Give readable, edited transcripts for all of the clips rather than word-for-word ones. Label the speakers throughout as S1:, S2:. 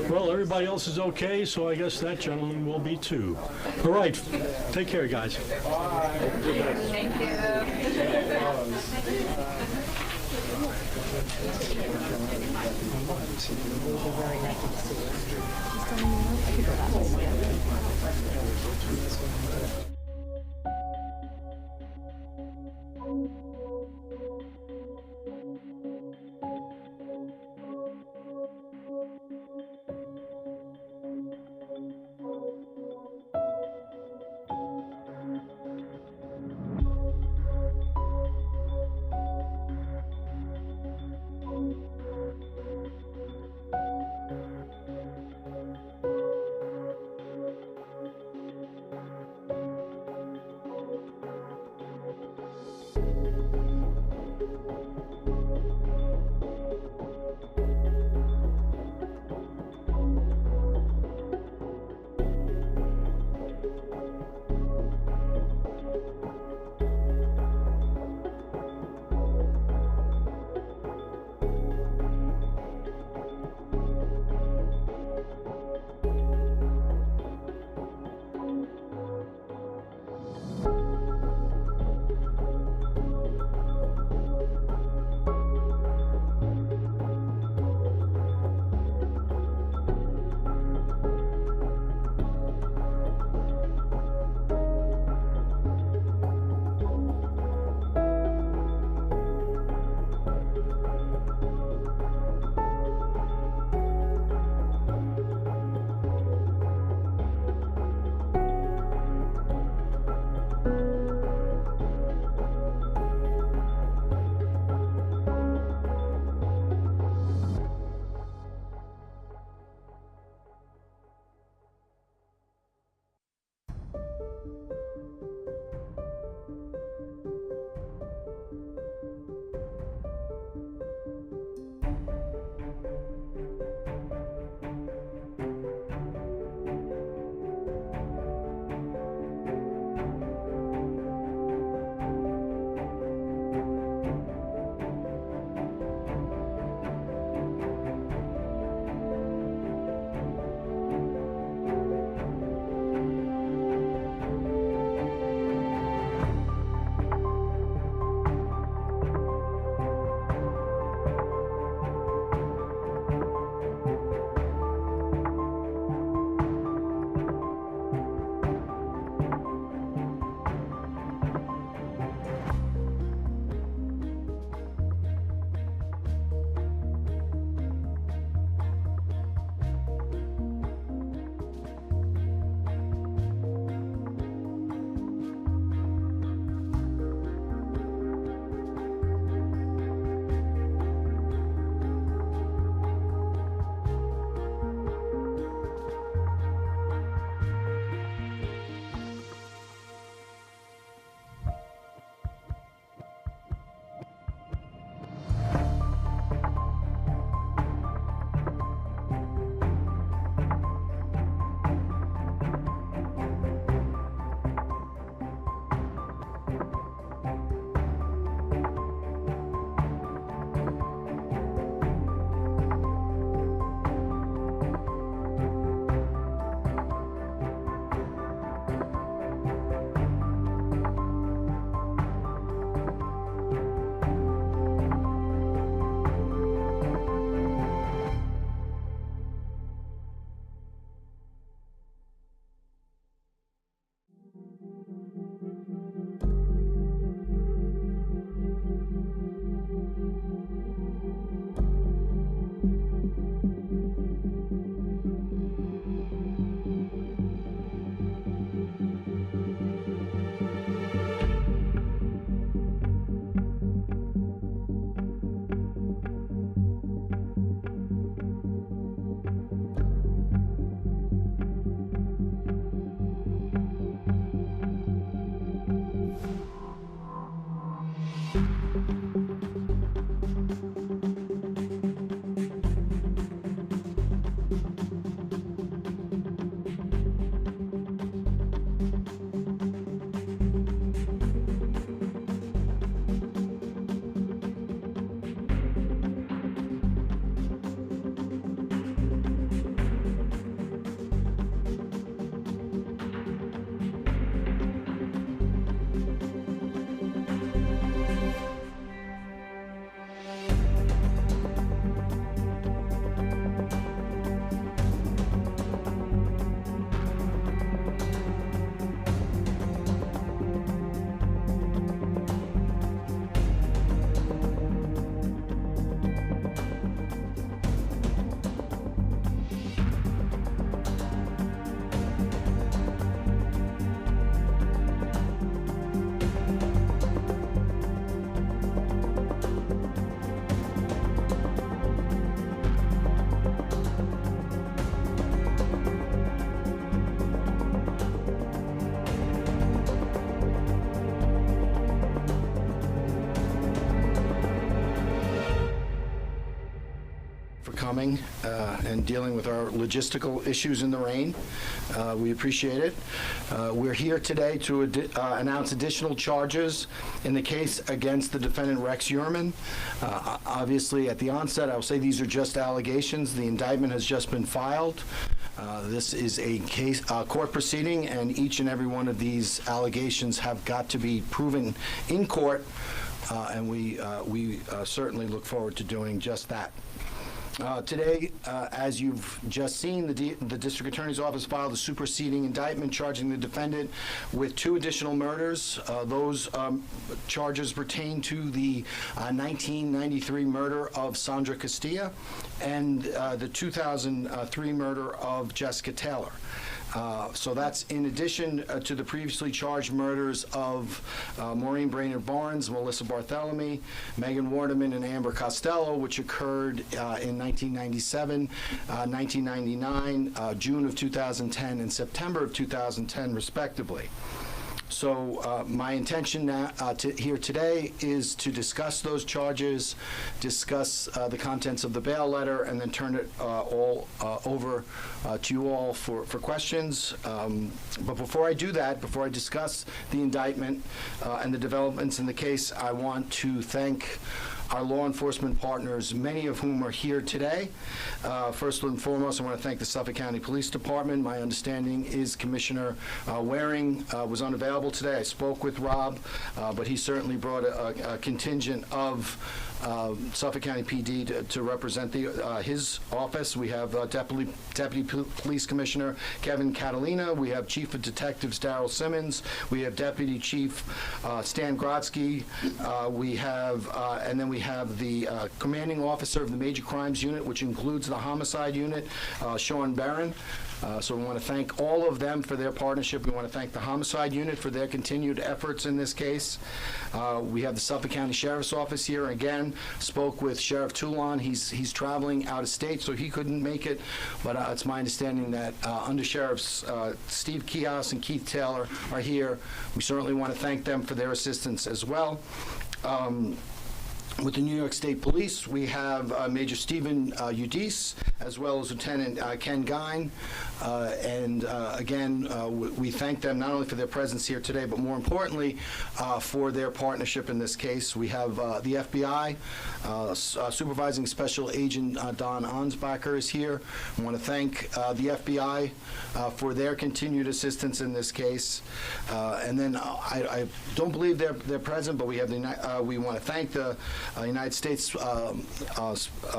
S1: Well, everybody else is okay, so I guess that gentleman will be too. All right, take care, guys.
S2: Thank you.
S3: coming and dealing with our logistical issues in the rain. We appreciate it. We're here today to announce additional charges in the case against the defendant Rex Heuermann. Obviously, at the onset, I will say these are just allegations. The indictment has just been filed. This is a case, court proceeding, and each and every one of these allegations have got to be proven in court, and we certainly look forward to doing just that. Today, as you've just seen, the District Attorney's Office filed a superseding indictment charging the defendant with 2 additional murders. Those charges pertain to the 1993 murder of Sandra Castilla and the 2003 murder of Jessica Taylor. So that's in addition to the previously charged murders of Maureen Brainerd Barnes, Melissa Barthelemy, Megan Wardeman, and Amber Costello, which occurred in 1997, 1999, June of 2010, and September of 2010, respectively. So my intention now, here today is to discuss those charges, discuss the contents of the bail letter, and then turn it all over to you all for questions. But before I do that, before I discuss the indictment and the developments in the case, I want to thank our law enforcement partners, many of whom are here today. First and foremost, I want to thank the Suffolk County Police Department. My understanding is Commissioner Waring was unavailable today. I spoke with Rob, but he certainly brought a contingent of Suffolk County PD to represent his office. We have Deputy Police Commissioner Kevin Catalina. We have Chief of Detectives Darrell Simmons. We have Deputy Chief Stan Grotsky. And then we have the Commanding Officer of the Major Crimes Unit, which includes the Homicide Unit, Sean Barron. So we want to thank all of them for their partnership. We want to thank the Homicide Unit for their continued efforts in this case. We have the Suffolk County Sheriff's Office here. Again, spoke with Sheriff Toulon. He's traveling out of state, so he couldn't make it. But it's my understanding that Under Sheriffs Steve Kios and Keith Taylor are here. We certainly want to thank them for their assistance as well. With the New York State Police, we have Major Stephen Udise, as well as Lieutenant Ken Gine. Again, we thank them not only for their presence here today, but more importantly, for their partnership in this case. We have the FBI, Supervising Special Agent Don Ansbacher is here. I want to thank the FBI for their continued assistance in this case. And then I don't believe they're present, but we have we want to thank the United States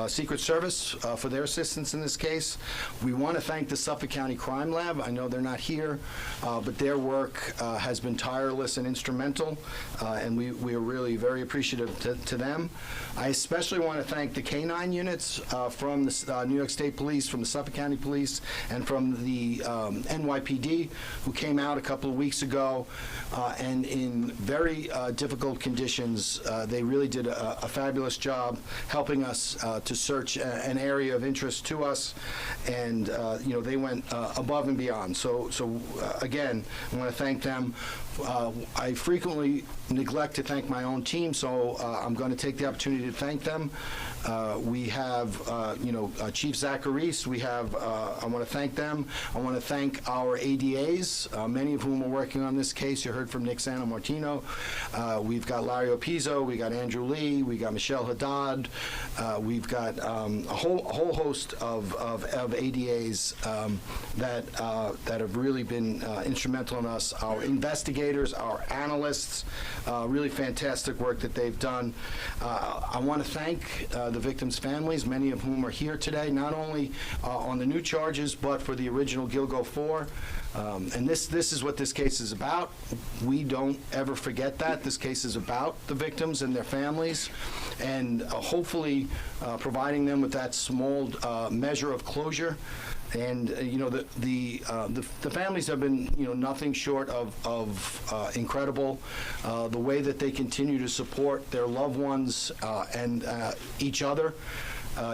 S3: Secret Service for their assistance in this case. We want to thank the Suffolk County Crime Lab. I know they're not here, but their work has been tireless and instrumental, and we are really very appreciative to them. I especially want to thank the K-9 units from the New York State Police, from the Suffolk County Police, and from the NYPD, who came out a couple of weeks ago, and in very difficult conditions. They really did a fabulous job helping us to search an area of interest to us, and they went above and beyond. So again, I want to thank them. I frequently neglect to thank my own team, so I'm going to take the opportunity to thank them. We have, Chief Zacharies. We have. I want to thank them. I want to thank our ADAs, many of whom are working on this case. You heard from Nick Santamartino. We've got Larry Opizzo. We got Andrew Lee. We got Michelle Haddad. We've got a whole host of ADAs that have really been instrumental in us. Our investigators, our analysts, really fantastic work that they've done. I want to thank the victims' families, many of whom are here today, not only on the new charges, but for the original Gilgo 4. And this is what this case is about. We don't ever forget that. This case is about the victims and their families, and hopefully providing them with that small measure of closure. And the families have been nothing short of incredible. The way that they continue to support their loved ones and each other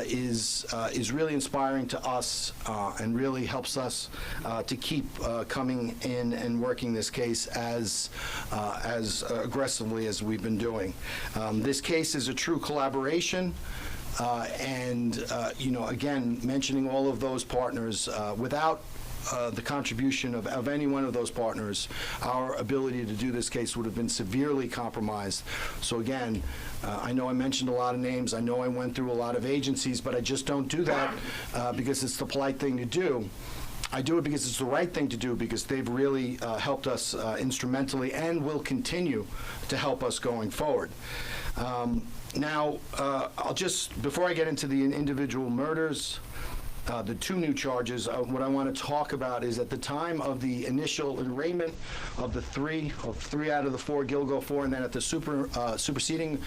S3: is really inspiring to us and really helps us to keep coming in and working this case as aggressively as we've been doing. This case is a true collaboration. Again, mentioning all of those partners, without the contribution of any one of those partners, our ability to do this case would have been severely compromised. So again, I know I mentioned a lot of names, I know I went through a lot of agencies, but I just don't do that because it's the polite thing to do. I do it because it's the right thing to do, because they've really helped us instrumentally and will continue to help us going forward. Now, I'll just, before I get into the individual murders, the two new charges, what I want to talk about is at the time of the initial arraignment of the three out of the four Gilgo 4, and then at the superseding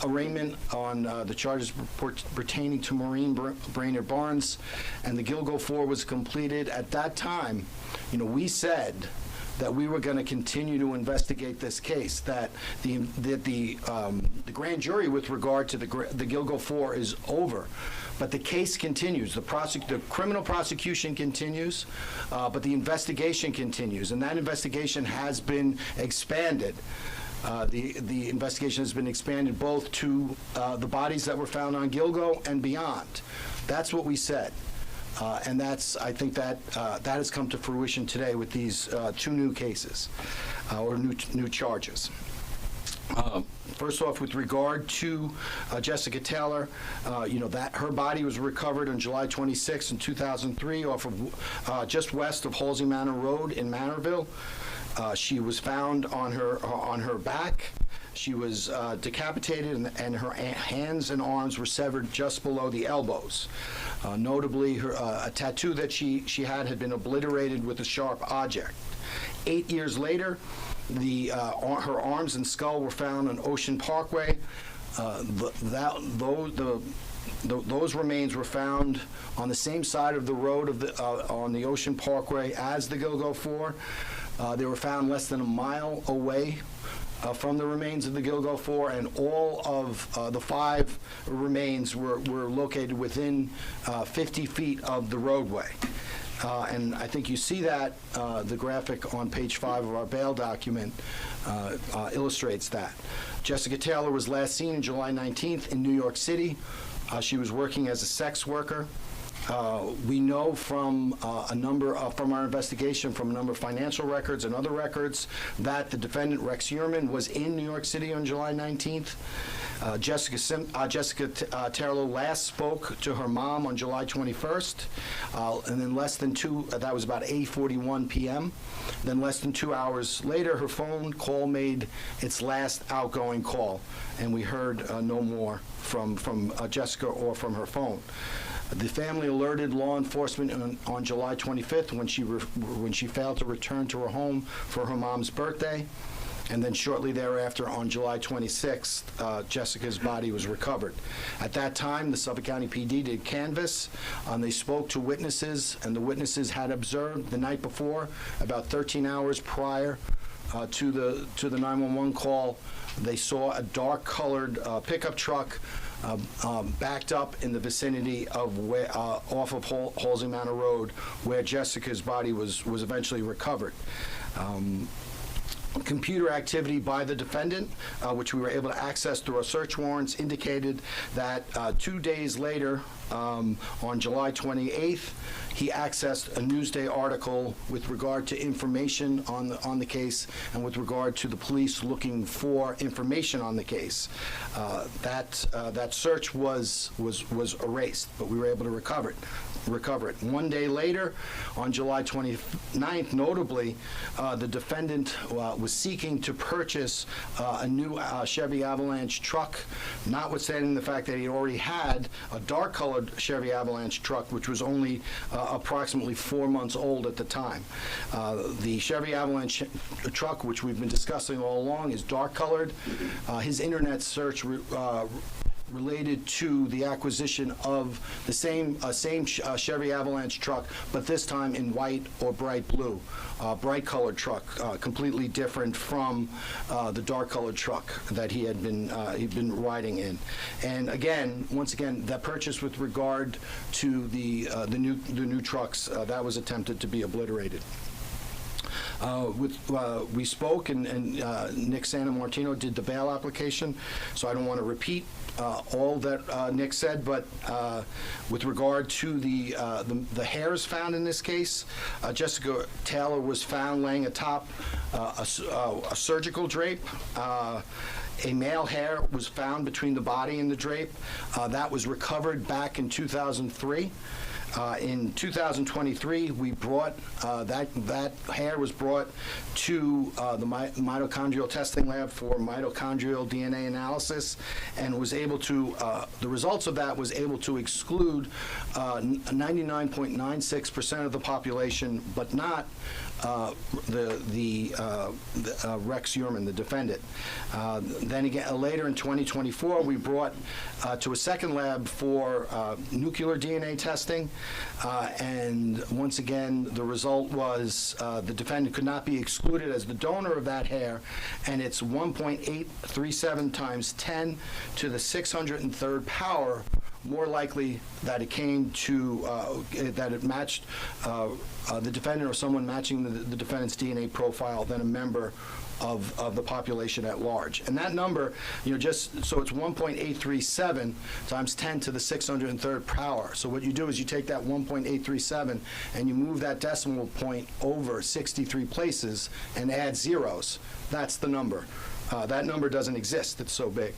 S3: arraignment on the charges pertaining to Maureen Brainerd Barnes, and the Gilgo 4 was completed. At that time, we said that we were going to continue to investigate this case, that the grand jury with regard to the Gilgo 4 is over. But the case continues. The criminal prosecution continues, but the investigation continues, and that investigation has been expanded. The investigation has been expanded both to the bodies that were found on Gilgo and beyond. That's what we said. And I think that has come to fruition today with these two new cases, or new charges. First off, with regard to Jessica Taylor, that her body was recovered on July 26 in 2003 off of just west of Halsey Manor Road in Manorville. She was found on her back. She was decapitated, and her hands and arms were severed just below the elbows. Notably, a tattoo that she had been obliterated with a sharp object. 8 years later, her arms and skull were found on Ocean Parkway. Those remains were found on the same side of the road on the Ocean Parkway as the Gilgo 4. They were found less than a mile away from the remains of the Gilgo 4, and all of the 5 remains were located within 50 feet of the roadway. And I think you see that the graphic on page 5 of our bail document illustrates that. Jessica Taylor was last seen on July 19th in New York City. She was working as a sex worker. We know from from our investigation, from a number of financial records and other records, that the defendant, Rex Heuermann, was in New York City on July 19th. Jessica Taylor last spoke to her mom on July 21st, and then that was about 8:41 p.m. Then less than 2 hours later, her phone call made its last outgoing call, and we heard no more from Jessica or from her phone. The family alerted law enforcement on July 25th when she failed to return to her home for her mom's birthday. And then shortly thereafter, on July 26th, Jessica's body was recovered. At that time, the Suffolk County PD did canvass. They spoke to witnesses, and the witnesses had observed the night before, about 13 hours prior to the 911 call, they saw a dark-colored pickup truck backed up in the vicinity of off of Halsey Manor Road, where Jessica's body was eventually recovered. Computer activity by the defendant, which we were able to access through our search warrants, indicated that 2 days later, on July 28th, he accessed a Newsday article with regard to information on the case and with regard to the police looking for information on the case. That search was erased, but we were able to recover it. 1 day later, on July 29th, notably, the defendant was seeking to purchase a new Chevy Avalanche truck, notwithstanding the fact that he already had a dark-colored Chevy Avalanche truck, which was only approximately 4 months old at the time. The Chevy Avalanche truck, which we've been discussing all along, is dark-colored. His internet search related to the acquisition of the same Chevy Avalanche truck, but this time in white or bright blue, bright-colored truck, completely different from the dark-colored truck that he'd been riding in. And once again, that purchase with regard to the new trucks that was attempted to be obliterated. We spoke, and Nick Santamartino did the bail application, so I don't want to repeat all that Nick said, but with regard to the hairs found in this case, Jessica Taylor was found laying atop a surgical drape. A male hair was found between the body and the drape. That was recovered back in 2003. In 2023, we brought that hair was brought to the mitochondrial testing lab for mitochondrial DNA analysis, and was able to. The results of that was able to exclude 99.96% of the population, but not Rex Heuermann, the defendant. Then again, later in 2024, we brought to a second lab for nuclear DNA testing, and once again, the result was the defendant could not be excluded as the donor of that hair, and it's 1.837 times 10 to the 603rd power more likely that it came to, that it matched the defendant or someone matching the defendant's DNA profile than a member of the population at large. And that number, just so it's 1.837 times 10 to the 603rd power. So what you do is you take that 1.837 and you move that decimal point over 63 places and add zeros. That's the number. That number doesn't exist. It's so big.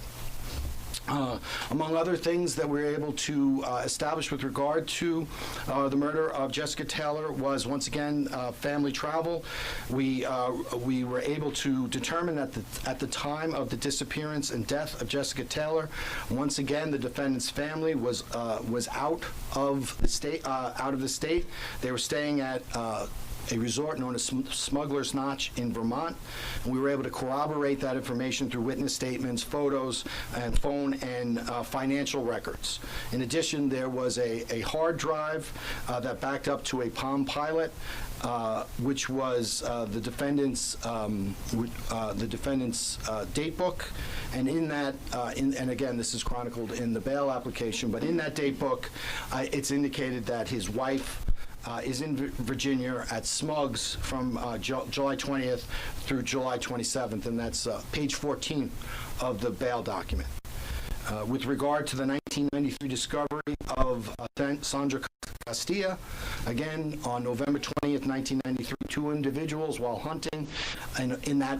S3: Among other things that we were able to establish with regard to the murder of Jessica Taylor was, once again, family travel. We were able to determine that at the time of the disappearance and death of Jessica Taylor, once again, the defendant's family was out of the state. They were staying at a resort known as Smuggler's Notch in Vermont. And we were able to corroborate that information through witness statements, photos, and phone and financial records. In addition, there was a hard drive that backed up to a Palm Pilot, which was the defendant's date book, and in that, and again, this is chronicled in the bail application, but in that date book, it's indicated that his wife is in Virginia at Smugs from July 20th through July 27th, and that's page 14 of the bail document. With regard to the 1993 discovery of Sandra Castilla, again, on November 20th, 1993, two individuals while hunting in that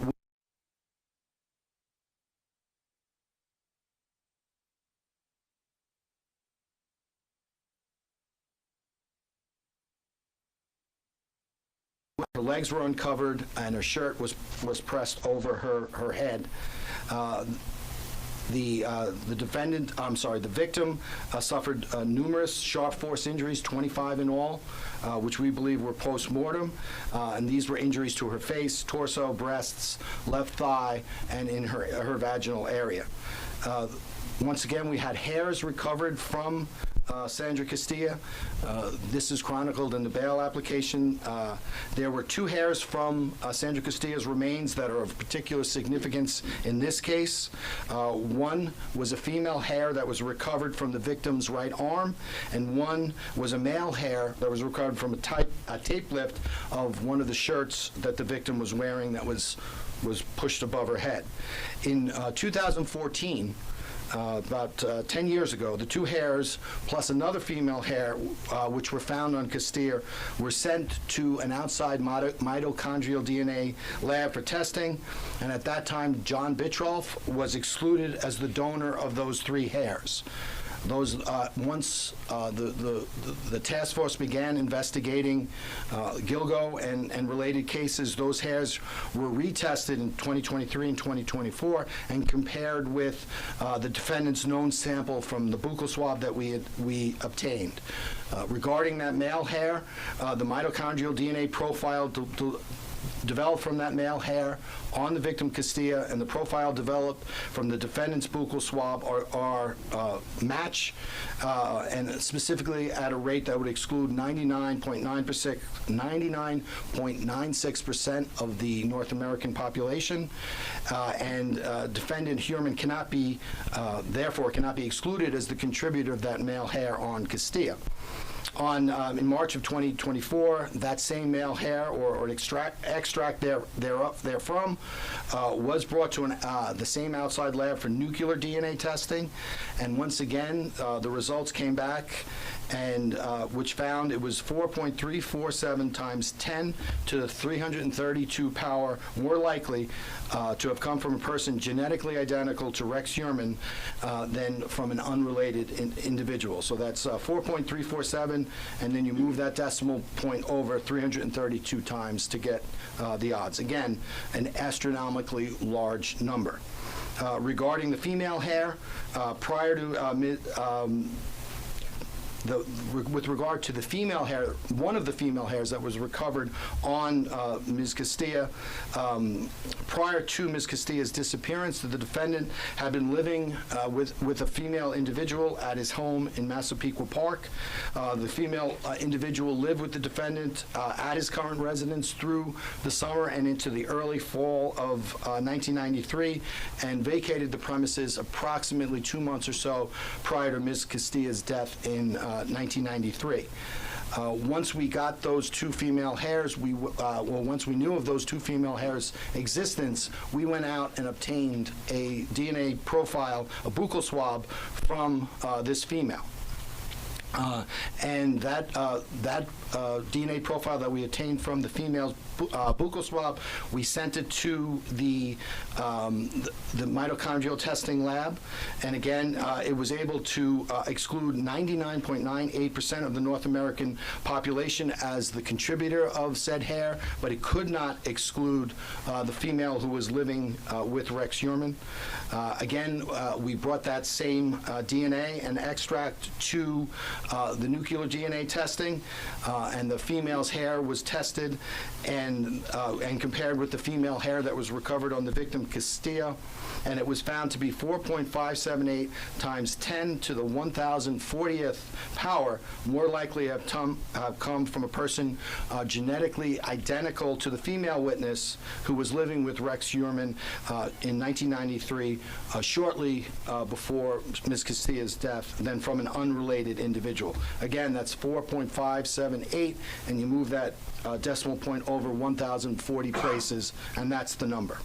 S3: her legs were uncovered and her shirt was pressed over her head. The victim suffered numerous sharp force injuries, 25 in all, which we believe were post-mortem, and these were injuries to her face, torso, breasts, left thigh, and in her vaginal area. Once again, we had hairs recovered from Sandra Castilla. This is chronicled in the bail application. There were two hairs from Sandra Castilla's remains that are of particular significance in this case. One was a female hair that was recovered from the victim's right arm, and one was a male hair that was recovered from a tape lift of one of the shirts that the victim was wearing that was pushed above her head. In 2014, about 10 years ago, the two hairs plus another female hair, which were found on Castilla, were sent to an outside mitochondrial DNA lab for testing, and at that time, John Bitroff was excluded as the donor of those three hairs. Those once the task force began investigating Gilgo and related cases, those hairs were retested in 2023 and 2024 and compared with the defendant's known sample from the buccal swab that we obtained. Regarding that male hair, the mitochondrial DNA profile developed from that male hair on the victim Castilla and the profile developed from the defendant's buccal swab are match, and specifically at a rate that would exclude 99.96% of the North American population, and defendant Heuermann cannot be, therefore cannot be excluded as the contributor of that male hair on Castilla. In March of 2024, that same male hair or an extract therefrom was brought to the same outside lab for nuclear DNA testing, and once again, the results came back, and which found it was 4.347 times 10 to the 332 power more likely to have come from a person genetically identical to Rex Heuermann than from an unrelated individual. So that's 4.347, and then you move that decimal point over 332 times to get the odds. Again, an astronomically large number. Regarding the female hair, prior to with regard to the female hair, one of the female hairs that was recovered on Ms. Castilla, prior to Ms. Castilla's disappearance, the defendant had been living with a female individual at his home in Massapequa Park. The female individual lived with the defendant at his current residence through the summer and into the early fall of 1993, and vacated the premises approximately 2 months or so prior to Ms. Castilla's death in 1993. Once we got those two female hairs, once we knew of those two female hairs' existence, we went out and obtained a DNA profile, a buccal swab from this female. And that DNA profile that we obtained from the female's buccal swab, we sent it to the mitochondrial testing lab, and again, it was able to exclude 99.98% of the North American population as the contributor of said hair, but it could not exclude the female who was living with Rex Heuermann. Again, we brought that same DNA and extract to the nuclear DNA testing, and the female's hair was tested and compared with the female hair that was recovered on the victim Castilla, and it was found to be 4.578 times 10 to the 1,040th power more likely have come from a person genetically identical to the female witness who was living with Rex Heuermann in 1993, shortly before Ms. Castilla's death, than from an unrelated individual. Again, that's 4.578, and you move that decimal point over 1,040 places, and that's the number.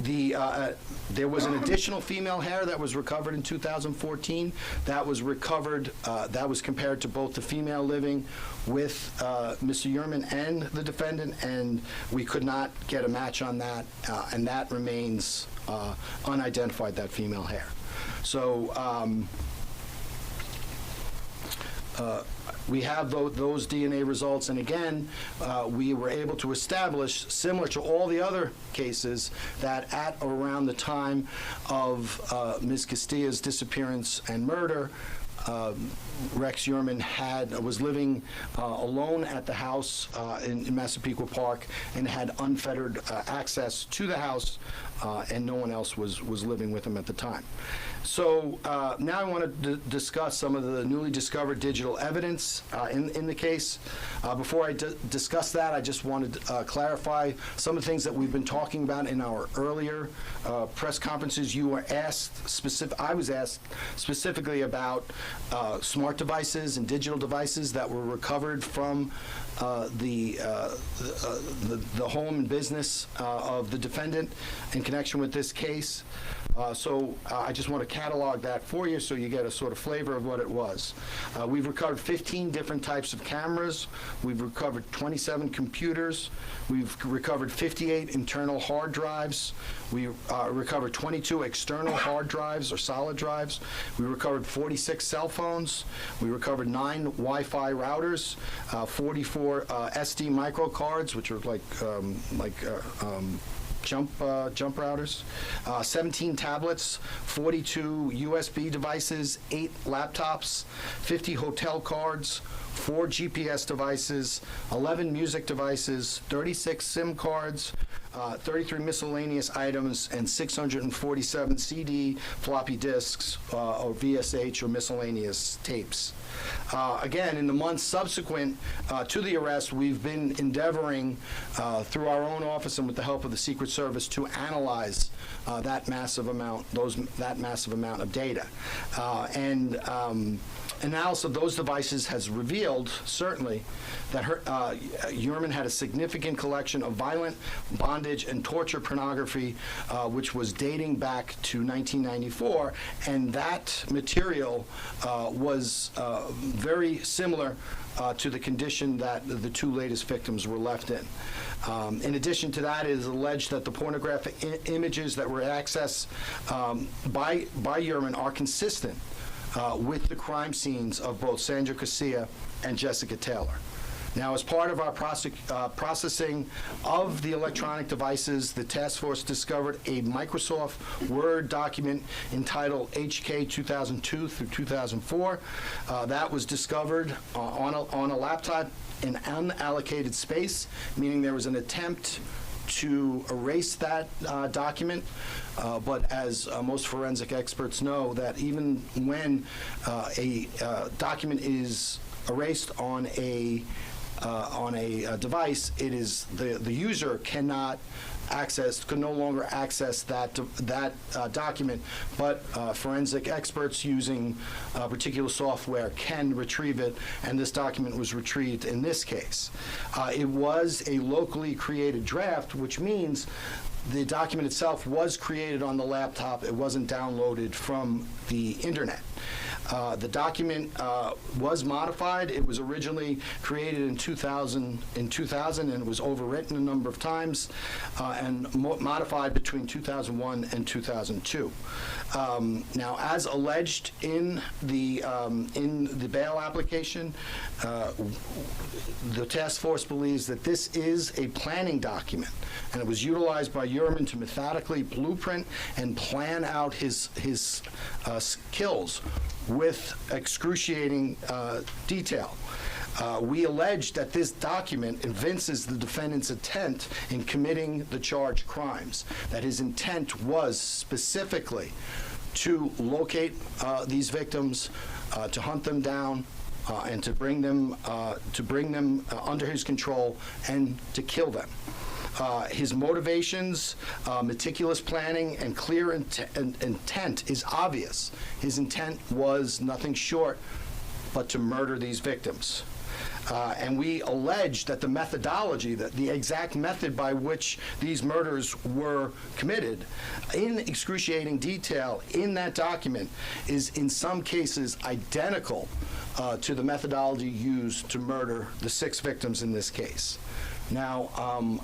S3: There was an additional female hair that was recovered in 2014. That was recovered, that was compared to both the female living with Mr. Heuermann and the defendant, and we could not get a match on that, and that remains unidentified, that female hair. So we have those DNA results, and again, we were able to establish, similar to all the other cases, that at around the time of Ms. Castilla's disappearance and murder, Rex Heuermann was living alone at the house in Massapequa Park and had unfettered access to the house, and no one else was living with him at the time. So now I want to discuss some of the newly discovered digital evidence in the case. Before I discuss that, I just wanted to clarify some of the things that we've been talking about in our earlier press conferences. You were asked I was asked specifically about smart devices and digital devices that were recovered from the home and business of the defendant in connection with this case. So I just want to catalog that for you so you get a sort of flavor of what it was. We've recovered 15 different types of cameras. We've recovered 27 computers. We've recovered 58 internal hard drives. We recovered 22 external hard drives or solid drives. We recovered 46 cell phones. We recovered 9 Wi-Fi routers, 44 SD micro cards, which are like jump routers, 17 tablets, 42 USB devices, 8 laptops, 50 hotel cards, 4 GPS devices, 11 music devices, 36 SIM cards, 33 miscellaneous items, and 647 CD, floppy disks, or VSH or miscellaneous tapes. Again, in the months subsequent to the arrest, we've been endeavoring through our own office and with the help of the Secret Service to analyze that massive amount of data. Analysis of those devices has revealed, certainly, that Heuermann had a significant collection of violent, bondage, and torture pornography, which was dating back to 1994, and that material was very similar to the condition that the two latest victims were left in. In addition to that, it is alleged that the pornographic images that were accessed by Heuermann are consistent with the crime scenes of both Sandra Casilla and Jessica Taylor. Now, as part of our processing of the electronic devices, the task force discovered a Microsoft Word document entitled HK 2002 through 2004. That was discovered on a laptop in unallocated space, meaning there was an attempt to erase that document, but as most forensic experts know, that even when a document is erased on a device, it is the user could no longer access that document, but forensic experts using particular software can retrieve it, and this document was retrieved in this case. It was a locally created draft, which means the document itself was created on the laptop. It wasn't downloaded from the internet. The document was modified. It was originally created in 2000, and it was overwritten a number of times and modified between 2001 and 2002. Now, as alleged in the bail application, the task force believes that this is a planning document, and it was utilized by Heuermann to methodically blueprint and plan out his kills with excruciating detail. We allege that this document evinces the defendant's intent in committing the charged crimes, that his intent was specifically to locate these victims, to hunt them down, and to bring them under his control and to kill them. His motivations, meticulous planning, and clear intent is obvious. His intent was nothing short but to murder these victims. And we allege that the methodology, that the exact method by which these murders were committed, in excruciating detail in that document, is in some cases identical to the methodology used to murder the 6 victims in this case. Now,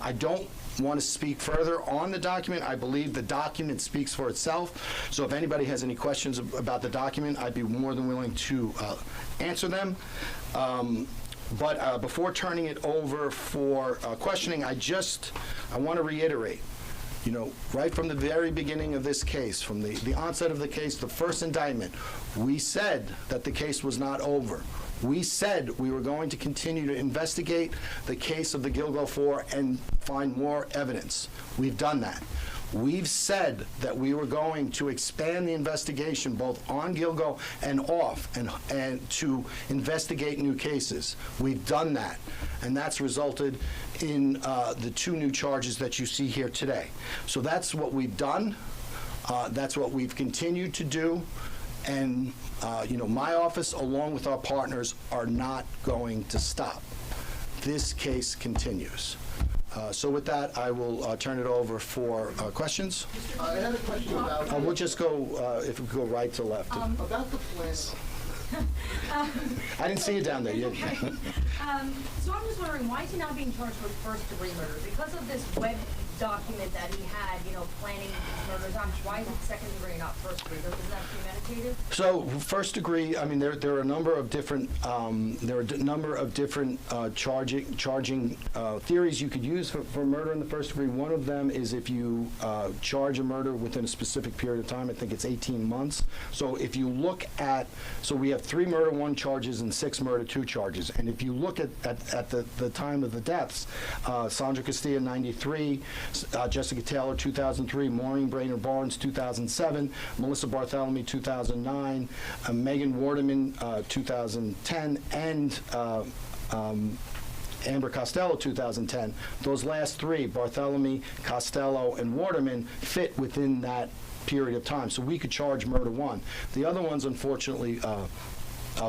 S3: I don't want to speak further on the document. I believe the document speaks for itself. So if anybody has any questions about the document, I'd be more than willing to answer them. But before turning it over for questioning, I want to reiterate, right from the very beginning of this case, from the onset of the case, the first indictment, we said that the case was not over. We said we were going to continue to investigate the case of the Gilgo 4 and find more evidence. We've done that. We've said that we were going to expand the investigation both on Gilgo and off, and to investigate new cases. We've done that, and that's resulted in the 2 new charges that you see here today. So that's what we've done. That's what we've continued to do. And, my office, along with our partners, are not going to stop. This case continues. So with that, I will turn it over for questions.
S4: I had a question about...
S3: We'll just go, if we go right to left.
S4: about the plan.
S3: I didn't see you down there.
S2: So I'm just wondering, why is he not being charged with first-degree murder? Because of this web document that he had, planning these murders on, why is it second-degree and not first-degree? Doesn't that premeditated?
S3: So first-degree, there are a number of different charging theories you could use for murder in the first degree. One of them is if you charge a murder within a specific period of time. I think it's 18 months. So if you look at, we have 3 murder 1 charges and 6 murder 2 charges. And if you look at the time of the deaths, Sandra Casilla 93, Jessica Taylor, 2003, Maureen Brainerd Barnes, 2007, Melissa Bartholomew, 2009, Megan Waterman, 2010, and Amber Costello, 2010. Those last three, Bartholomew, Costello, and Waterman, fit within that period of time. So we could charge murder one. The other ones, unfortunately,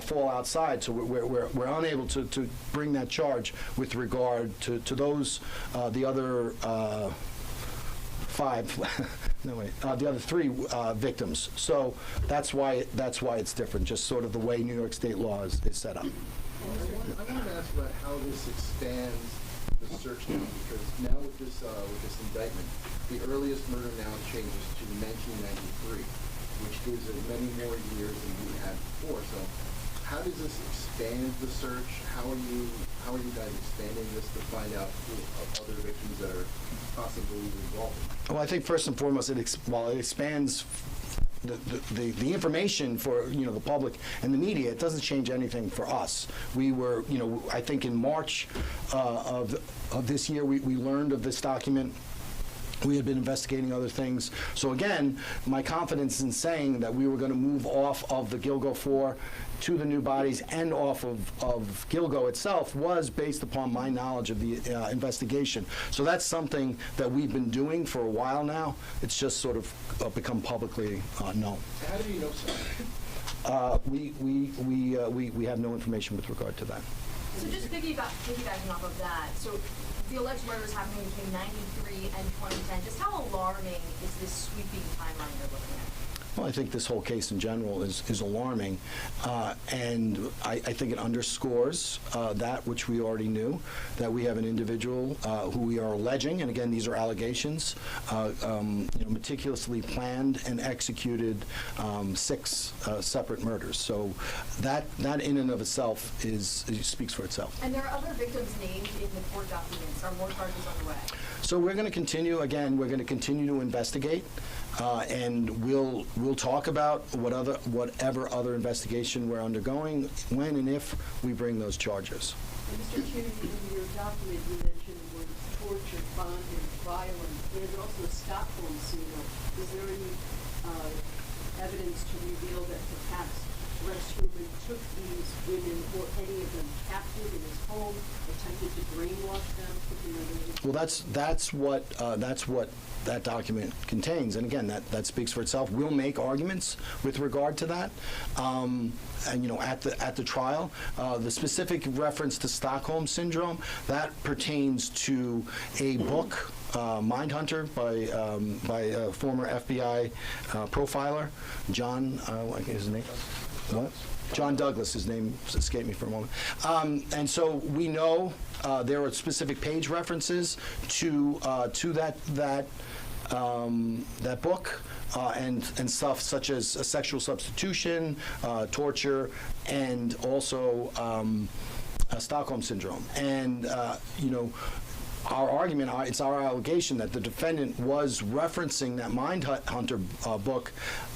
S3: fall outside, so we're unable to bring that charge with regard to those, the other five, no wait, the other three victims. So that's why it's different, just sort of the way New York State law is set up.
S4: I wanted to ask about how this expands the search now, because now with this indictment, the earliest murder now changes to 1993, which gives it many more years than we had before. So how does this expand the search? How are you guys expanding this to find out who other victims that are possibly involved?
S3: Well, I think first and foremost, it expands the information for the public and the media. It doesn't change anything for us. We were, I think in March of this year, we learned of this document. We had been investigating other things. So again, my confidence in saying that we were going to move off of the Gilgo 4 to the new bodies and off of Gilgo itself was based upon my knowledge of the investigation. So that's something that we've been doing for a while now. It's just sort of become publicly known.
S4: How do you know something?
S3: We have no information with regard to that.
S2: So just piggybacking off of that, so the alleged murders happening between 93 and 2010, just how alarming is this sweeping timeline you're looking at?
S3: Well, I think this whole case in general is alarming, and I think it underscores that which we already knew, that we have an individual who we are alleging, and again, these are allegations, meticulously planned and executed 6 separate murders. So that in and of itself speaks for itself.
S2: And there are other victims named in the court documents. Are more charges on the way?
S3: So we're going to continue. Again, we're going to continue to investigate, and we'll talk about whatever other investigation we're undergoing when and if we bring those charges.
S5: Mr. Chairman, in your document you mentioned the words torture, bondage, violence. There's also Stockholm syndrome. Is there any evidence to reveal that perhaps Rex Heuermann took these women or any of them captive in his home, attempted to brainwash them, put them under his...
S3: Well, that's what that document contains, and again, that speaks for itself. We'll make arguments with regard to that, and at the trial, the specific reference to Stockholm syndrome that pertains to a book, Mindhunter, by a former FBI profiler, John. His name. What? John Douglas, his name escaped me for a moment. And so we know there are specific page references to that book and stuff such as sexual substitution, torture, and also Stockholm syndrome. And our argument, it's our allegation that the defendant was referencing that Mindhunter book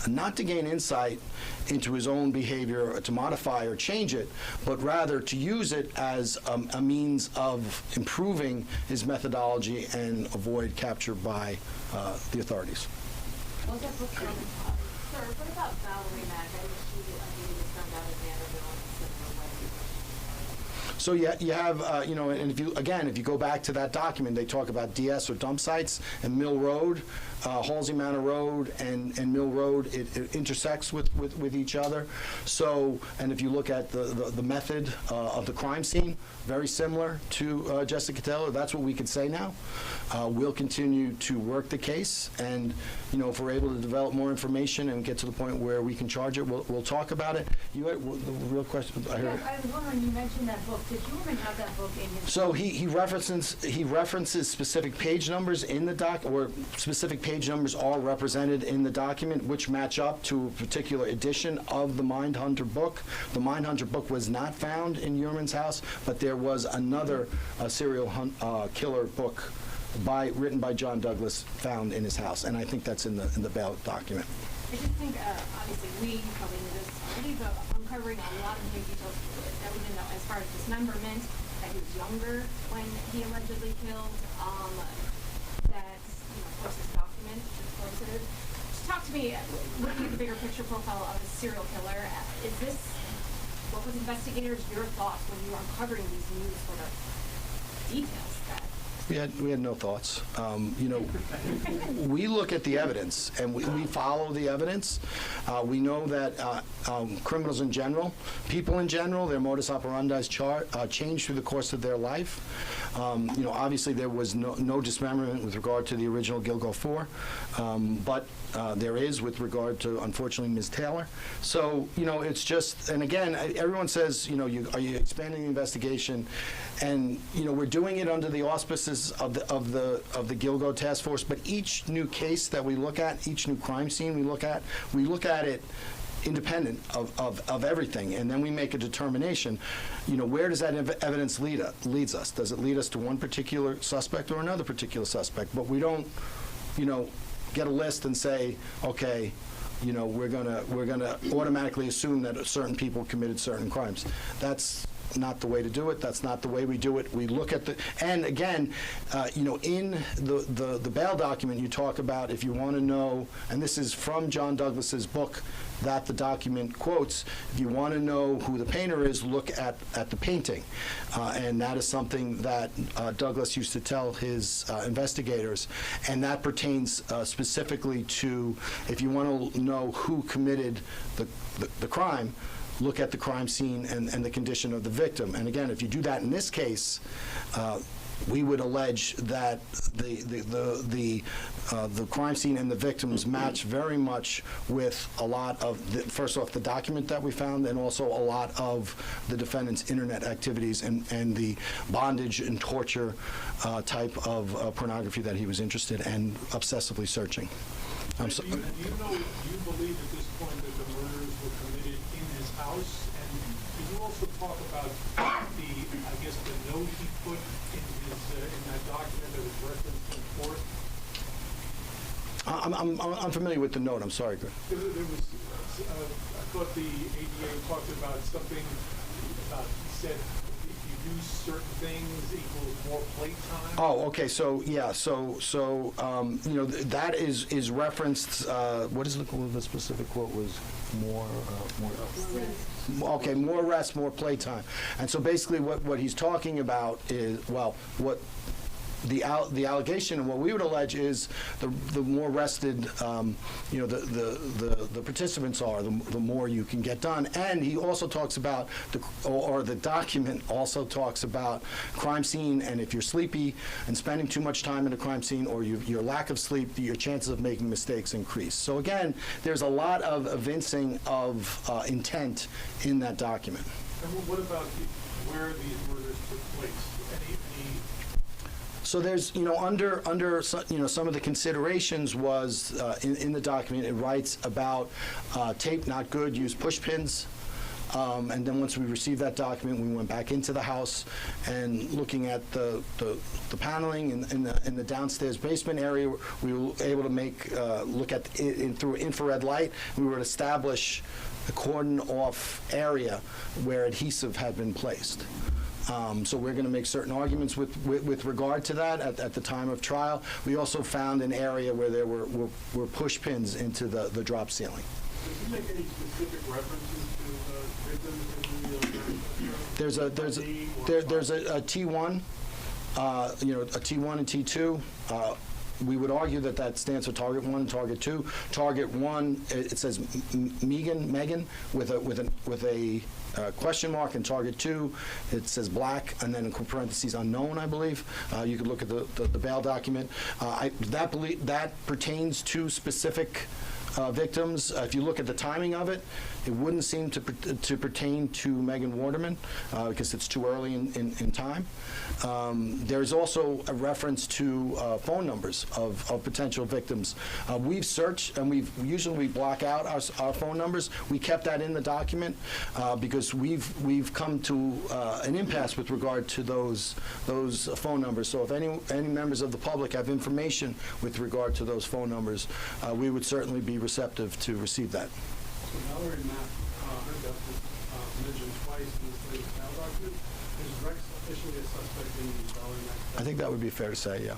S3: not to gain insight into his own behavior or to modify or change it, but rather to use it as a means of improving his methodology and avoid capture by the authorities.
S2: Was that book from, sir, what about Valerie Mack? I think she was found out at Vanderbilt instead of her wedding.
S3: So you have, and if you go back to that document, they talk about DS or dump sites and Mill Road, Halsey Manor Road and Mill Road. It intersects with each other. So, and if you look at the method of the crime scene, very similar to Jessica Taylor. That's what we can say now. We'll continue to work the case, and if we're able to develop more information and get to the point where we can charge it, we'll talk about it. You had the real question. I heard.
S2: I was wondering, you mentioned that book. Did Heuermann have that book in his?
S3: So he references specific page numbers in the doc, or specific page numbers are represented in the document, which match up to a particular edition of the Mindhunter book. The Mindhunter book was not found in Heuermann's house, but there was another serial killer book written by John Douglas found in his house, and I think that's in the bail document.
S2: I just think, obviously, we probably knew this already, but uncovering a lot of new details that we didn't know as far as dismemberment, that he was younger when he allegedly killed, that course, this document that's posted. Just talk to me, looking at the bigger picture profile of a serial killer, what was investigators, your thoughts when you were uncovering these new sort of details that
S3: We had no thoughts. We look at the evidence, and we follow the evidence. We know that criminals in general, people in general, their modus operandi change through the course of their life. Obviously there was no dismemberment with regard to the original Gilgo 4, but there is with regard to, unfortunately, Ms. Taylor. So, it's just, and again, everyone says, are you expanding the investigation? And, we're doing it under the auspices of the Gilgo Task Force, but each new case that we look at, each new crime scene we look at it independent of everything, and then we make a determination, where does that evidence leads us? Does it lead us to one particular suspect or another particular suspect? But we don't, get a list and say, okay, we're gonna automatically assume that certain people committed certain crimes. That's not the way to do it. That's not the way we do it. We look at and again, in the bail document, you talk about, if you want to know, and this is from John Douglas's book that the document quotes, if you want to know who the painter is, look at the painting. And that is something that Douglas used to tell his investigators, and that pertains specifically to, if you want to know who committed the crime, look at the crime scene and the condition of the victim. And again, if you do that in this case, we would allege that the crime scene and the victims match very much with a lot of, first off, the document that we found, and also a lot of the defendant's internet activities and the bondage and torture type of pornography that he was interested and obsessively searching.
S6: Do you believe at this point that the murders were committed in his house? And could you also talk about the note he put in that document that was referenced in court?
S3: I'm familiar with the note. I'm sorry.
S6: There was, I thought the ADA talked about something about, he said, if you do certain things equals more playtime.
S3: Oh, okay. So yeah. So that is referenced. What is the specific quote was? More rest, more playtime. And so basically, what he's talking about is, well, what the allegation and what we would allege is the more rested the participants are, the more you can get done. And he also talks about the document also talks about crime scene, and if you're sleepy and spending too much time in a crime scene, or your lack of sleep, your chances of making mistakes increase. So again, there's a lot of evincing of intent in that document.
S6: And what about where these murders took place?
S3: So there's, under some of the considerations was in the document, it writes about tape not good, use push pins. And then once we received that document, we went back into the house and looking at the paneling in the downstairs basement area, we were able to look at it through infrared light. We would establish a cordon-off area where adhesive had been placed. So we're going to make certain arguments with regard to that at the time of trial. We also found an area where there were push pins into the drop ceiling.
S6: Does he make any specific references to victims in the
S3: There's a T1, a T1 and T2. We would argue that stands for Target 1 and Target 2. Target 1, it says Megan with a question mark, and Target 2, it says black, and then in parentheses unknown, I believe. You could look at the bail document. That pertains to specific victims. If you look at the timing of it, it wouldn't seem to pertain to Megan Waterman because it's too early in time. There's also a reference to phone numbers of potential victims. We've searched, and we usually block out our phone numbers. We kept that in the document because we've come to an impasse with regard to those phone numbers. So if any members of the public have information with regard to those phone numbers, we would certainly be receptive to receive that.
S6: So Mallory Mapp, her death was mentioned twice in this latest bail document. Is Rex officially a suspect in the Mallory Mapp death?
S3: I think that would be fair to say, yeah.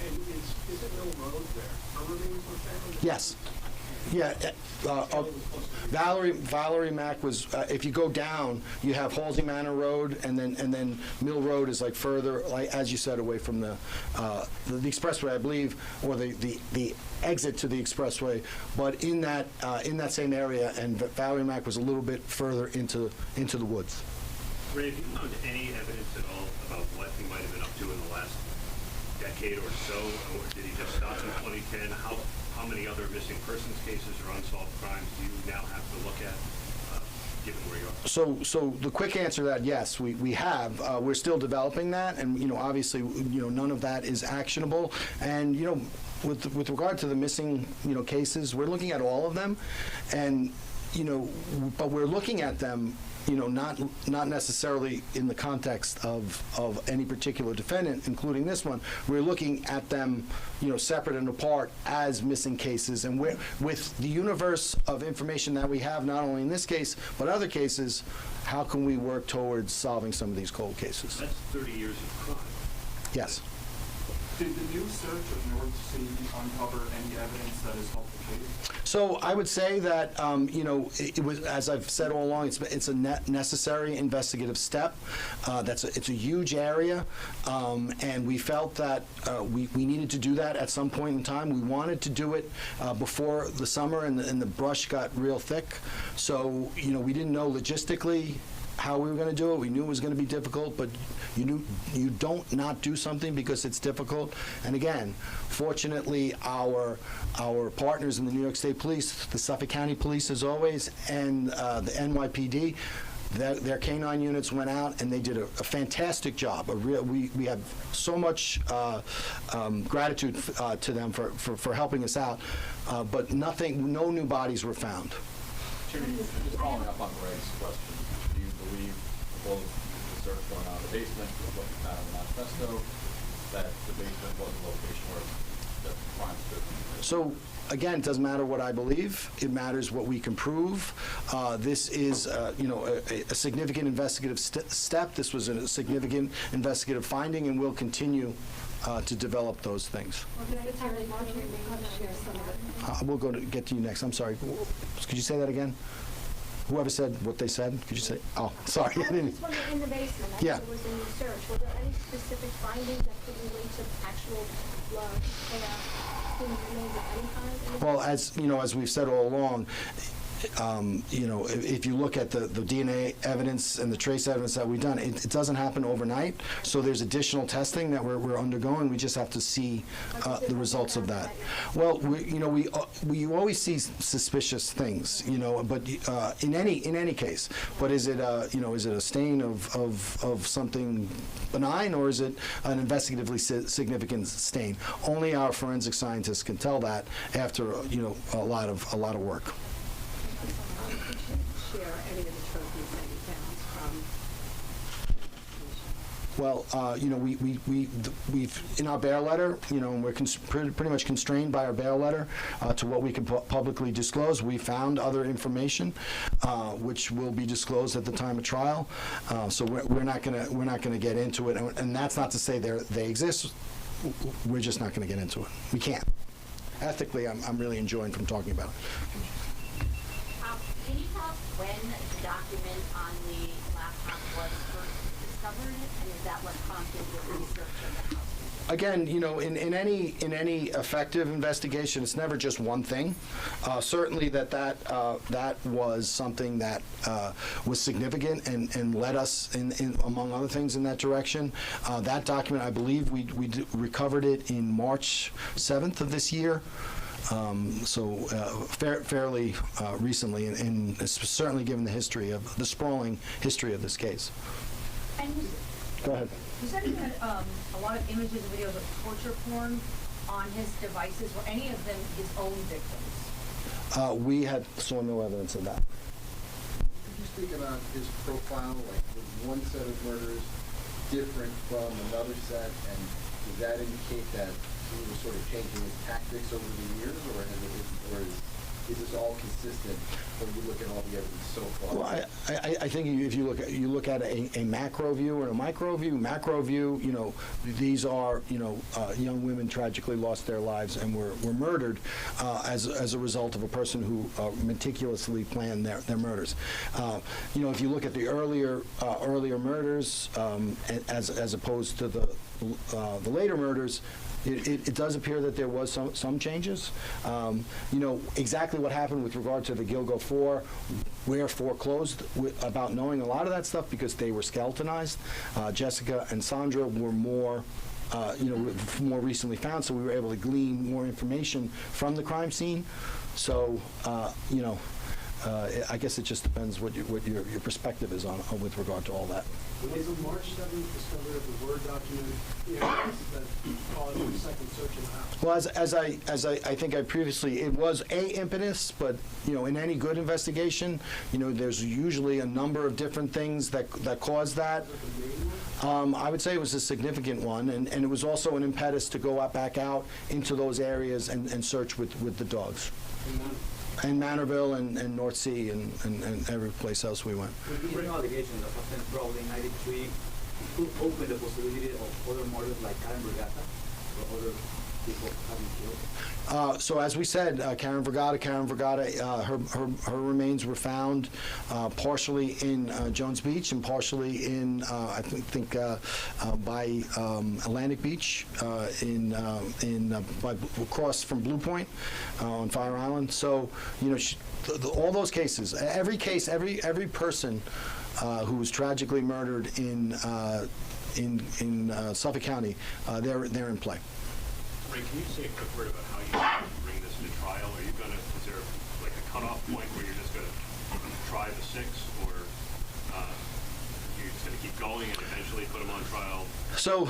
S7: And is it Mill Road where her remains were found?
S3: Yes. Yeah, Valerie Mack was, if you go down, you have Halsey Manor Road, and then Mill Road is like further, like, as you said, away from the expressway, I believe, or the exit to the expressway, but in that same area, and Valerie Mack was a little bit further into the woods.
S8: Ray, have you found any evidence at all about what he might have been up to in the last decade or so, or did he just stop in 2010? How many other missing persons cases or unsolved crimes do you now have to look at, given where you are?
S3: So the quick answer to that, yes, we have. We're still developing that, and obviously, none of that is actionable. And with regard to the missing cases, we're looking at all of them, and but we're looking at them. Not necessarily in the context of any particular defendant, including this one. We're looking at them, separate and apart as missing cases. And with the universe of information that we have, not only in this case, but other cases, how can we work towards solving some of these cold cases?
S8: That's 30 years of crime.
S3: Yes.
S9: Did the new search of North Sea uncover any evidence that has helped the case?
S3: So I would say that, it was, as I've said all along, it's a necessary investigative step. It's a huge area, and we felt that we needed to do that at some point in time. We wanted to do it before the summer, and the brush got real thick. So, we didn't know logistically how we were going to do it. We knew it was going to be difficult, but you don't not do something because it's difficult. And again, fortunately, our partners in the New York State Police, the Suffolk County Police as always, and the NYPD, their canine units went out and they did a fantastic job. We have so much gratitude to them for helping us out, but no new bodies were found.
S10: Chairman, just following up on Greg's question, do you believe both the search going on in the basement, what you found in the manifesto, that the basement was a location where the crime stood?
S3: So, again, it doesn't matter what I believe. It matters what we can prove. This is, a significant investigative step. This was a significant investigative finding, and we'll continue to develop those things. We'll get to you next. I'm sorry. Could you say that again? Whoever said what they said, could you say? Oh, sorry.
S11: I was just wondering, in the basement, I
S3: Yeah.
S11: think it was in the search, were there any specific findings that could relate to actual blood, human remains of any kind?
S3: Well, as we've said all along, if you look at the DNA evidence and the trace evidence that we've done, it doesn't happen overnight. So there's additional testing that we're undergoing. We just have to see the results of that. Well, we always see suspicious things, but in any case. But is it a stain of something benign, or is it an investigatively significant stain? Only our forensic scientists can tell that after a lot of work.
S5: Share any of the trophies that you found from?
S3: Well, we've in our bail letter, and we're pretty much constrained by our bail letter to what we can publicly disclose. We found other information, which will be disclosed at the time of trial. So we're not gonna get into it, and that's not to say they exist. We're just not gonna get into it. We can't. Ethically, I'm really enjoying from talking about it.
S2: Can you tell us when the document on the laptop was first discovered, and is that what prompted the research of the house?
S3: Again, in any effective investigation, it's never just one thing. Certainly that was something that was significant and led us in among other things in that direction. That document, I believe, we recovered it in March 7th of this year. Fairly recently, and certainly given the sprawling history of this case.
S2: And
S3: Go ahead.
S2: you said he had a lot of images and videos of torture porn on his devices. Were any of them his own victims?
S3: We saw no evidence of that.
S4: Could you speak about his profile, like was one set of murders different from another set, and does that indicate that he was sort of changing his tactics over the years, or is this all consistent when you look at all the evidence so far?
S3: Well, I think if you look at a macro view and a micro view, you know, these are, you know, young women tragically lost their lives and were murdered as a result of a person who meticulously planned their murders. You know, if you look at the earlier murders as opposed to the later murders, it does appear that there was some changes. You know, exactly what happened with regard to the Gilgo 4, we're foreclosed about knowing a lot of that stuff because they were skeletonized. Jessica and Sandra were more recently found, so we were able to glean more information from the crime scene. So, you know, I guess it just depends what your perspective is on with regard to all that.
S7: Was the March 7th discovery of the Word document that caused the second search in the house?
S3: Well, as I think I previously, it was a impetus, but you know, in any good investigation, you know, there's usually a number of different things that cause that. I would say it was a significant one, and it was also an impetus to go back out into those areas and search with the dogs. And Manorville and North Sea and every place else we went.
S12: With these new allegations of happened probably in 93, could open the possibility of other murders like Karen Brigata or other people having killed?
S3: So as we said, Karen Vergata, her remains were found partially in Jones Beach and partially in, I think by Atlantic Beach, across from Blue Point on Fire Island. So, you know, all those cases, every person who was tragically murdered in Suffolk County, they're in play.
S8: Ray, can you say a quick word about how you bring this to trial? Are you going to, is there like a cutoff point where you're just going to try the 6, or you're just going to keep going and eventually put them on trial?
S3: So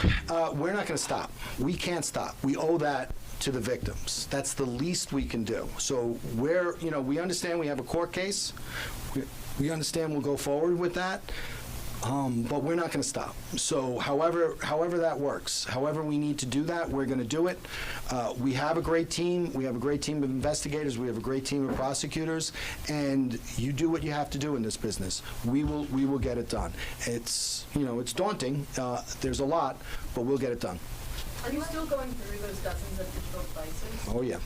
S3: we're not going to stop. We can't stop. We owe that to the victims. That's the least we can do. So you know, we understand we have a court case. We understand we'll go forward with that. But we're not going to stop. So however that works, however we need to do that, we're going to do it. We have a great team. We have a great team of investigators. We have a great team of prosecutors. And you do what you have to do in this business. We will get it done. It's, you know, it's daunting. There's a lot, but we'll get it done.
S2: Are you still going through those dozens of digital devices?
S3: Oh, yeah.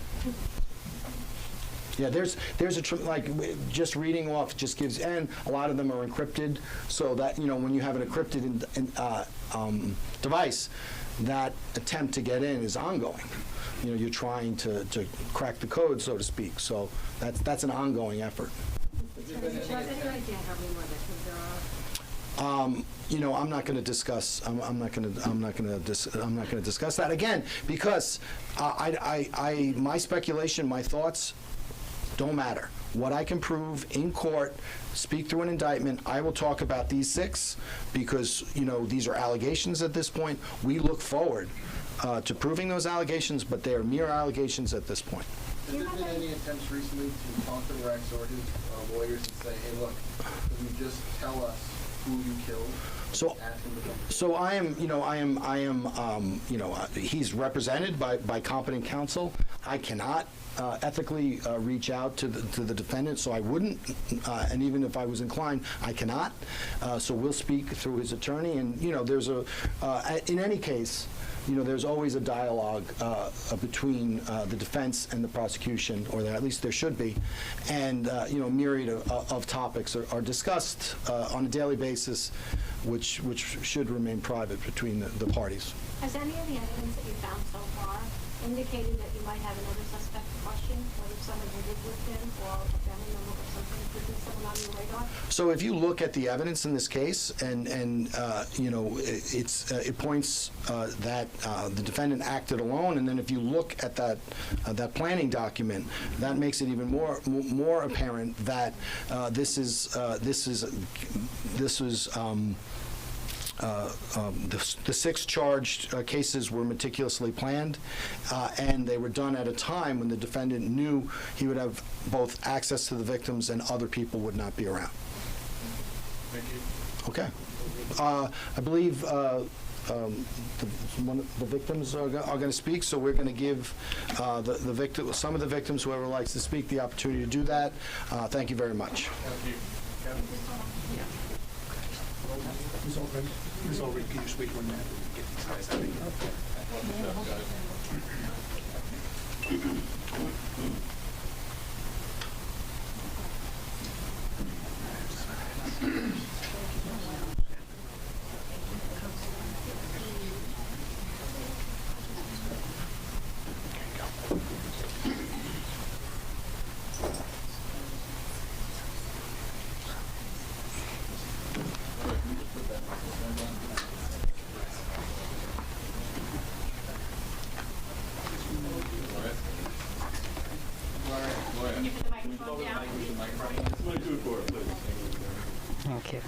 S3: Yeah, there's just reading off just gives, and a lot of them are encrypted, so that, you know, when you have an encrypted device, that attempt to get in is ongoing. You know, you're trying to crack the code, so to speak. So that's an ongoing effort. You know, I'm not going to discuss. I'm not going to discuss that again because my speculation, my thoughts don't matter. What I can prove in court, speak through an indictment, I will talk about these 6 because, you know, these are allegations at this point. We look forward to proving those allegations, but they are mere allegations at this point.
S4: Has there been any attempts recently to talk to Rex or his lawyers and say, hey, look, can you just tell us who you killed?
S3: So I am, you know, he's represented by competent counsel. I cannot ethically reach out to the defendant, so I wouldn't, and even if I was inclined, I cannot. So we'll speak through his attorney, and, you know, there's in any case, you know, there's always a dialogue between the defense and the prosecution, or at least there should be, and, you know, a myriad of topics are discussed on a daily basis, which should remain private between the parties.
S11: Has any of the evidence that you found so far indicated that you might have another suspect to question, whether someone who lived with him or a family member or something, could be someone on your radar?
S3: So if you look at the evidence in this case, and you know, it points that the defendant acted alone, and then if you look at that planning document, that makes it even more apparent that this is the 6 charged cases were meticulously planned, and they were done at a time when the defendant knew he would have both access to the victims and other people would not be around.
S10: Thank you.
S3: Okay. I believe the victims are going to speak, so we're going to give some of the victims, whoever likes to speak, the opportunity to do that. Thank you very much.
S7: Ms. Ulrich, can you speak one minute? Get these guys out of here.
S11: Can you put the microphone down?
S13: Thank you.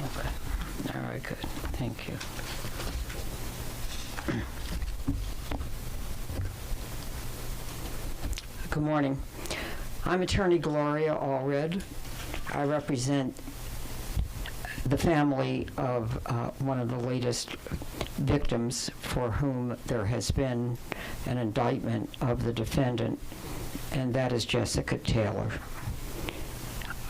S13: Okay. All right, good. Thank you. Good morning. I'm Attorney Gloria Allred. I represent the family of one of the latest victims for whom there has been an indictment of the defendant, and that is Jessica Taylor.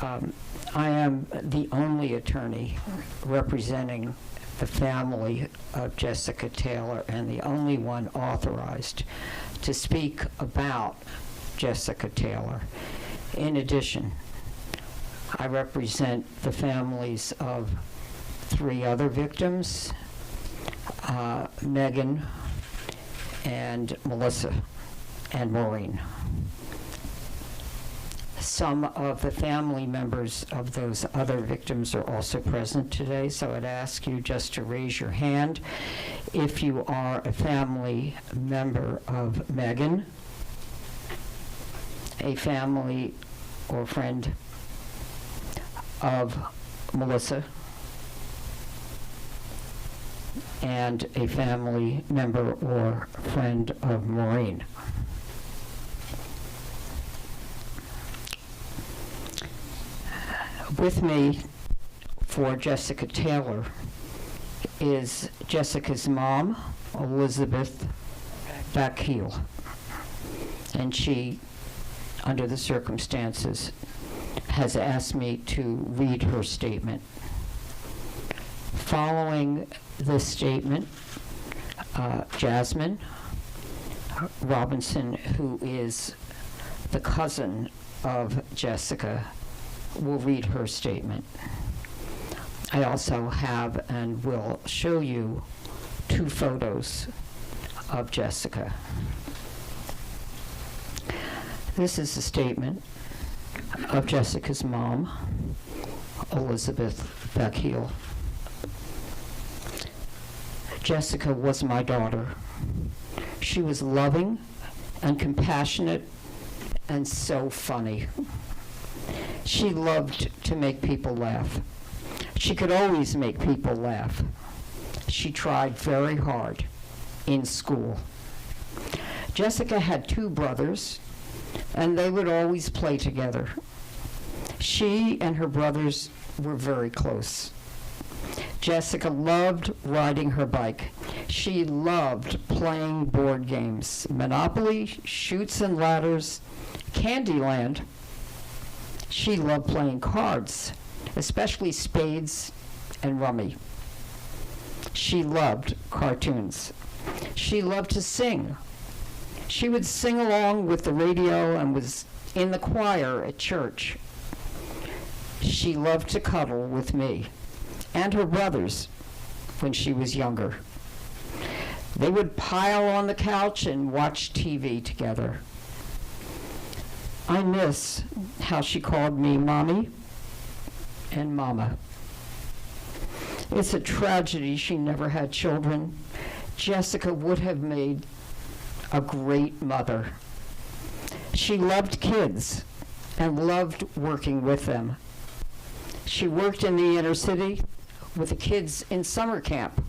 S13: I am the only attorney representing the family of Jessica Taylor and the only one authorized to speak about Jessica Taylor. In addition, I represent the families of 3 other victims, Megan and Melissa and Maureen. Some of the family members of those other victims are also present today, so I'd ask you just to raise your hand if you are a family member of Megan, a family or friend of Melissa, and a family member or friend of Maureen. With me for Jessica Taylor is Jessica's mom, Elizabeth Backheel, and she, under the circumstances, has asked me to read her statement. Following this statement, Jasmine Robinson, who is the cousin of Jessica, will read her statement. I also have and will show you 2 photos of Jessica. This is a statement of Jessica's mom, Elizabeth Backheel. Jessica was my daughter. She was loving and compassionate and so funny. She loved to make people laugh. She could always make people laugh. She tried very hard in school. Jessica had 2 brothers, and they would always play together. She and her brothers were very close. Jessica loved riding her bike. She loved playing board games, Monopoly, Chutes and Ladders, Candyland. She loved playing cards, especially spades and rummy. She loved cartoons. She loved to sing. She would sing along with the radio and was in the choir at church. She loved to cuddle with me and her brothers when she was younger. They would pile on the couch and watch TV together. I miss how she called me Mommy and Mama. It's a tragedy she never had children. Jessica would have made a great mother. She loved kids and loved working with them. She worked in the inner city with the kids in summer camp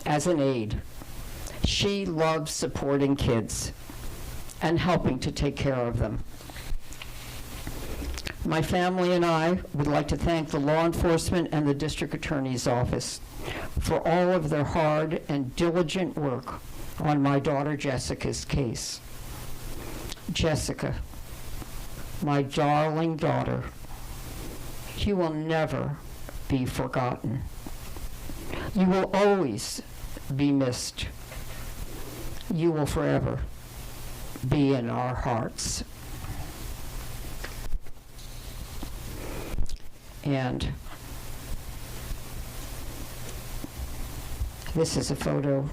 S13: as an aide. She loves supporting kids and helping to take care of them. My family and I would like to thank the law enforcement and the district attorney's office for all of their hard and diligent work on my daughter Jessica's case. Jessica, my darling daughter, you will never be forgotten. You will always be missed. You will forever be in our hearts. And this is a photo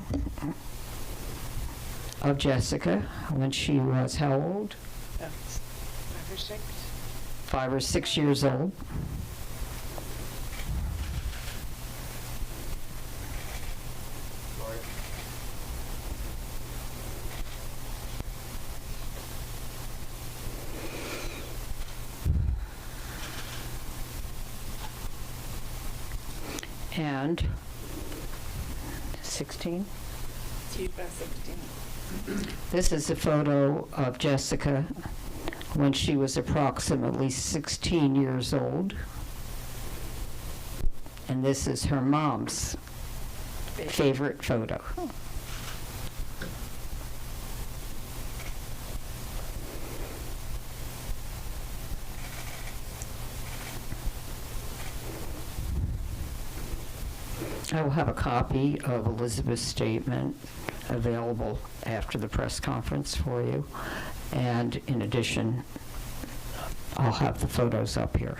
S13: of Jessica when she was how old?
S14: 5 or 6.
S13: 5 or 6 years old. And 16?
S14: She's about 16.
S13: This is a photo of Jessica when she was approximately 16 years old. And this is her mom's favorite photo. I will have a copy of Elizabeth's statement available after the press conference for you. And in addition, I'll have the photos up here.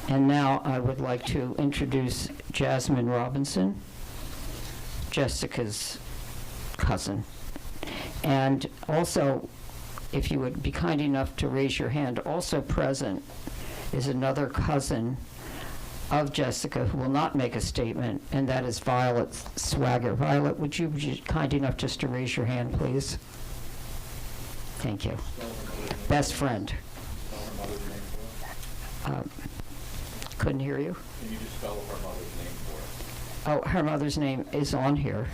S13: And now I would like to introduce Jasmine Robinson, Jessica's cousin. And also, if you would be kind enough to raise your hand, also present is another cousin of Jessica who will not make a statement, and that is Violet Swagger. Violet, would you be kind enough just to raise your hand, please? Thank you. Best friend. Couldn't hear you.
S10: Can you just spell her mother's name for us?
S13: Oh, her mother's name is on here,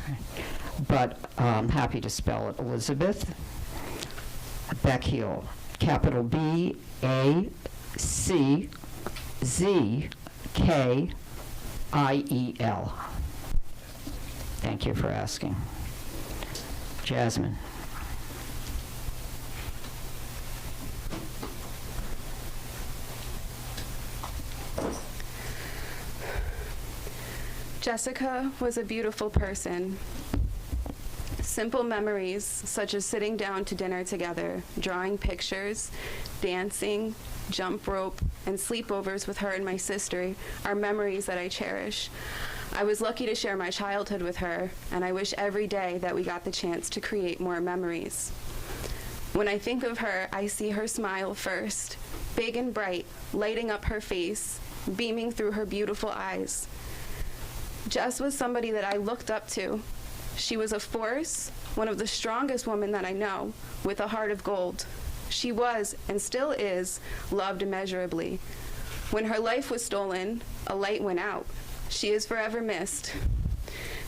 S13: but I'm happy to spell it. Elizabeth Beckiel, capital B-A-C-Z-K-I-E-L. Thank you for asking. Jasmine.
S14: Jessica was a beautiful person. Simple memories, such as sitting down to dinner together, drawing pictures, dancing, jump rope, and sleepovers with her and my sister, are memories that I cherish. I was lucky to share my childhood with her, and I wish every day that we got the chance to create more memories. When I think of her, I see her smile first, big and bright, lighting up her face, beaming through her beautiful eyes. Jess was somebody that I looked up to. She was a force, one of the strongest women that I know, with a heart of gold. She was, and still is, loved immeasurably. When her life was stolen, a light went out. She is forever missed.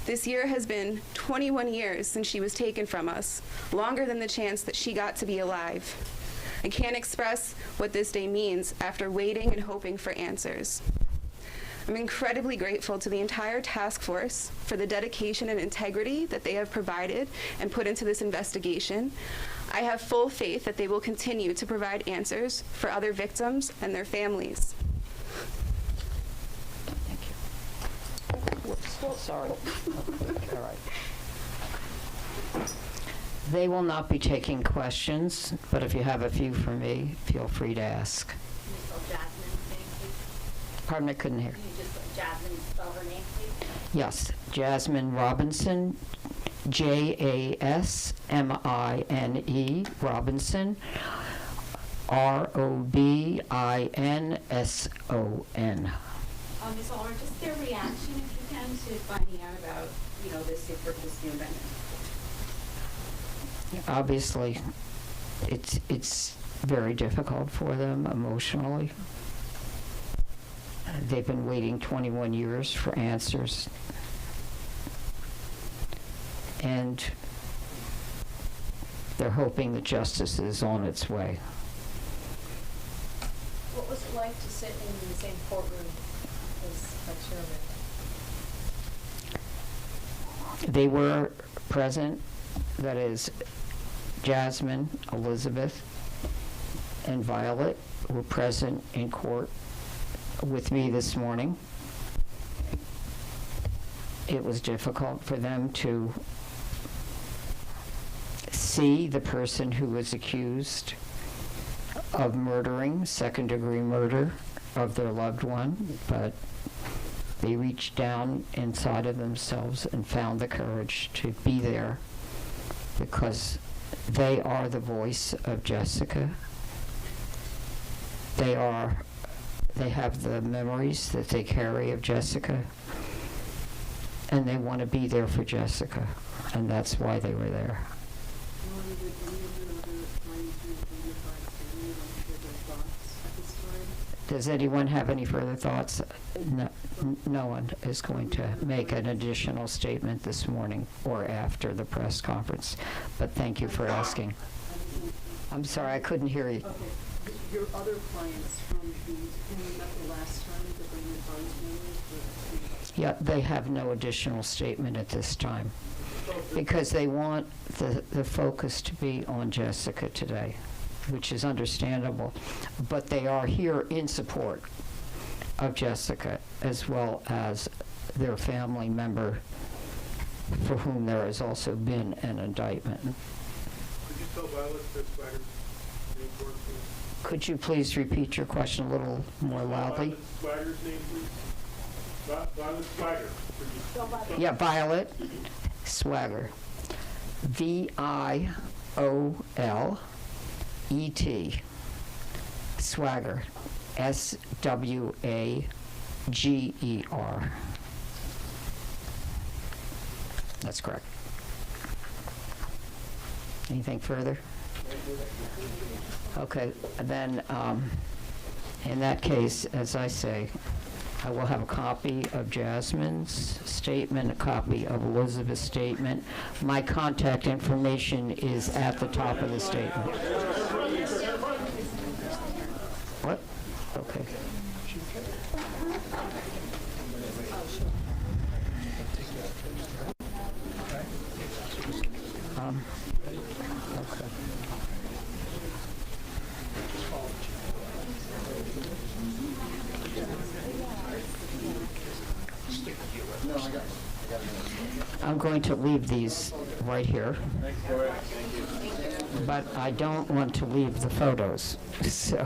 S14: This year has been 21 years since she was taken from us, longer than the chance that she got to be alive. I can't express what this day means after waiting and hoping for answers. I'm incredibly grateful to the entire task force for the dedication and integrity that they have provided and put into this investigation. I have full faith that they will continue to provide answers for other victims and their families.
S13: Thank you. Whoops, sorry. All right. They will not be taking questions, but if you have a few for me, feel free to ask.
S2: Can you spell Jasmine's name, please?
S13: Pardon, I couldn't hear.
S2: Can you just Jasmine spell her name, please?
S13: Yes, Jasmine Robinson, Jasmine Robinson, Robinson.
S15: Ms. Allred, just their reaction, if you can, to finding out about, this new indictment.
S13: Obviously, it's very difficult for them emotionally. They've been waiting 21 years for answers. And they're hoping that justice is on its way.
S2: What was it like to sit in the same courtroom as Rex Heuermann?
S13: They were present, that is, Jasmine, Elizabeth, and Violet were present in court with me this morning. It was difficult for them to see the person who was accused of murdering, second-degree murder of their loved one, but they reached down inside of themselves and found the courage to be there because they are the voice of Jessica. They have the memories that they carry of Jessica, and they want to be there for Jessica, and that's why they were there. Does anyone have any further thoughts? No one is going to make an additional statement this morning or after the press conference, but thank you for asking. I'm sorry, I couldn't hear you.
S5: Okay. Your other clients from who you met the last time, the Brainerd Barnes members?
S13: Yeah, they have no additional statement at this time because they want the focus to be on Jessica today, which is understandable. But they are here in support of Jessica as well as their family member for whom there has also been an indictment.
S6: Could you tell Violet that Swagger's name for us, please?
S13: Could you please repeat your question a little more loudly?
S6: Violet Swagger's name, please. Violet Swagger.
S13: Yeah, Violet Swagger. V-I-O-L-E-T. Swagger. S-W-A-G-E-R. That's correct. Anything further? Okay, then in that case, as I say, I will have a copy of Jasmine's statement, a copy of Elizabeth's statement. My contact information is at the top of the statement. What? Okay. Okay. I'm going to leave these right here, but I don't want to leave the photos, so.